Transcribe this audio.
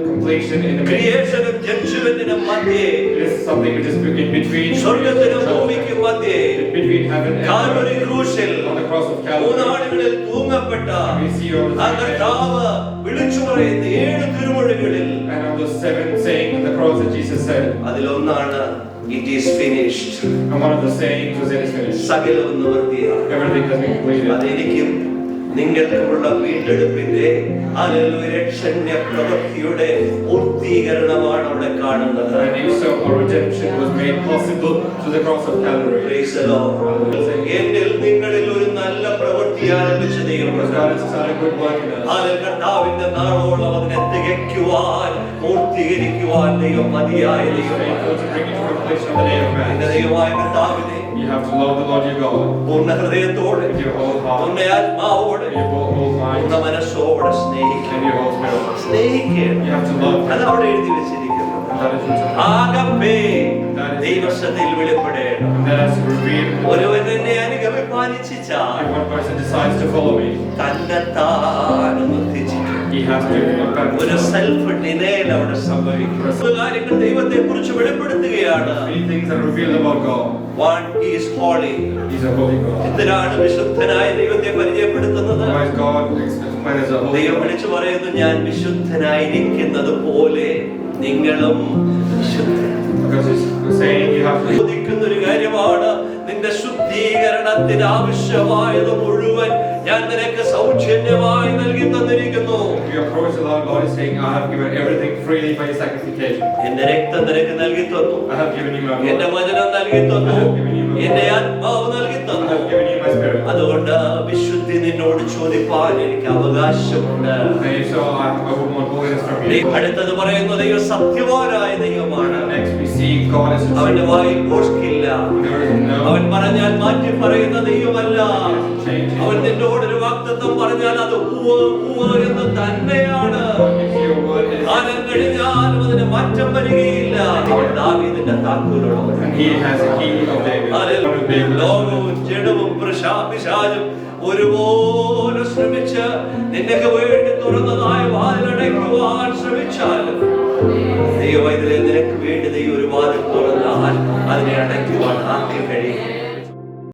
completion in the creation of judgmentinum madhye. It is something which is in between. സ്വർഗ്ഗത്തിനും ഭൂമിക്കും മധ്യേ. Between heaven and Calvary ക്രൂശിൽ on the cross of Calvary. മൂന്നാളുകളിൽ തൂങ്ങപ്പെട്ട We see all ആ കർത്താവ് വിളിച്ചു പറയുന്ന 7 തിരുമൊഴികളിൽ and on the 7 saying on the cross that Jesus said. അതിലൊന്നാണ് it is finished. And one of the sayings was it is finished. സകലവും നിവൃത്തിയായി. Everything has been completed. അതെനിക്കും നിങ്ങൾക്കുമുള്ള വീണ്ടെടുപ്പിന്റെ രക്ഷണ്യ പ്രവൃത്തിയുടെ പൂർത്തീകരണമാണ് അവിടെ കാണുന്നത്. And if so, our redemption was made possible through the cross of Calvary. Praise the Lord. എന്നിൽ നിങ്ങളിൽ ഒരു നല്ല പ്രവൃത്തി ആരംഭിച്ച ദൈവം കർത്താവിന്റെ നാളോളം അതിനെ തികയ്ക്കുവാൻ പൂർത്തീകരിക്കുവാൻ ദൈവം മതിയായ ദൈവമായ കർത്താവിനെ you have to love the Lord your God പൂർണ്ണ ഹൃദയത്തോടെ, with your whole heart, പൂർണ്ണ ആത്മാവോടെ, your whole mind, പൂർണ്ണ മനസ്സോടെ സ്നേഹിക്കണം. and your whole spirit. സ്നേഹിക്കണം. You have to love him. അത് അവിടെ എഴുതി വെച്ചിരിക്കുന്നത്. And that is written. ആകപ്പേ ദൈവസത്തിൽ വെളിപ്പെടേണം. And that is revealed. ഒരുവൻ എന്നെ അനുഗമിപ്പാൻ ഇച്ഛിച്ചാൽ If one person decides to follow me, തന്നെത്താൻ ത്യജിക്കണം. he has to look back. ഒരു സെൽഫ് ഡിനയൽ അവിടെ സംഭവിക്കും. കാര്യങ്ങൾ ദൈവത്തെ കുറിച്ച് വെളിപ്പെടുത്തുകയാണ്. Many things are revealed about God. One is holy. He's a holy God. എന്തിനാണ് വിശുദ്ധനായ ദൈവത്തെ പരിചയപ്പെടുത്തുന്നത്? Why is God explained as a holy ദൈവം God? വിളിച്ചു പറയുന്നു, ഞാൻ വിശുദ്ധനായിരിക്കുന്നത് പോലെ നിങ്ങളും വിശുദ്ധൻ. Because he's saying you have to. ചോദിക്കുന്ന ഒരു കാര്യമാണ്, നിന്റെ ശുദ്ധീകരണത്തിന് ആവശ്യമായത് മുഴുവൻ ഞാൻ നിനക്ക് സൗജന്യമായി നൽകി തന്നിരിക്കുന്നു. If you approach the Lord, God is saying, I have given everything freely by His sacrification. എന്റെ രക്തം നിനക്ക് നൽകി തന്നു, I have given you my എന്റെ blood. വചനം നൽകി തന്നു, I have given you my എന്റെ blood. ആത്മാവ് നൽകി I തന്നു. have given you my spirit. അതുകൊണ്ട് വിശുദ്ധി നിന്നോട് ചോദിപ്പാൻ എനിക്ക് അവകാശമുണ്ട്. And so I would want holiness from you. അടുത്തത് പറയുന്നു, ദൈവം സത്യവാനായ ദൈവമാണ്. Next we see God is a അവന്റെ വായിൽ മോഷ്ടില്ല. There is no. അവൻ പറഞ്ഞാൽ മാറ്റി പറയുന്ന ദൈവമല്ല. Change. അവൻ നിന്നോട് ഒരു വാഗ്ദത്തം പറഞ്ഞാൽ അത് ഉവ്വ് ഉവ്വ് എന്ന് തന്നെയാണ്. If your word is. കാലം കഴിഞ്ഞാലും അതിന് മാറ്റം വരികയില്ല. അവൻ ദാവീദിന്റെ താക്കോലുള്ളവൻ. And He has a key of David. ലോകവും ജഡവും പിശാചും ഒരുപോലെ ശ്രമിച്ച് നിനക്ക് വേണ്ടി തുറന്നതായ വാതിലടയ്ക്കുവാൻ ശ്രമിച്ചാലും ദൈവം ഇതിലെ നിനക്ക് വേണ്ടി ദൈവം ഒരു വാതിൽ തുറന്നാൽ അതിനെ അടയ്ക്കുവാൻ ആർക്കും കഴിയും.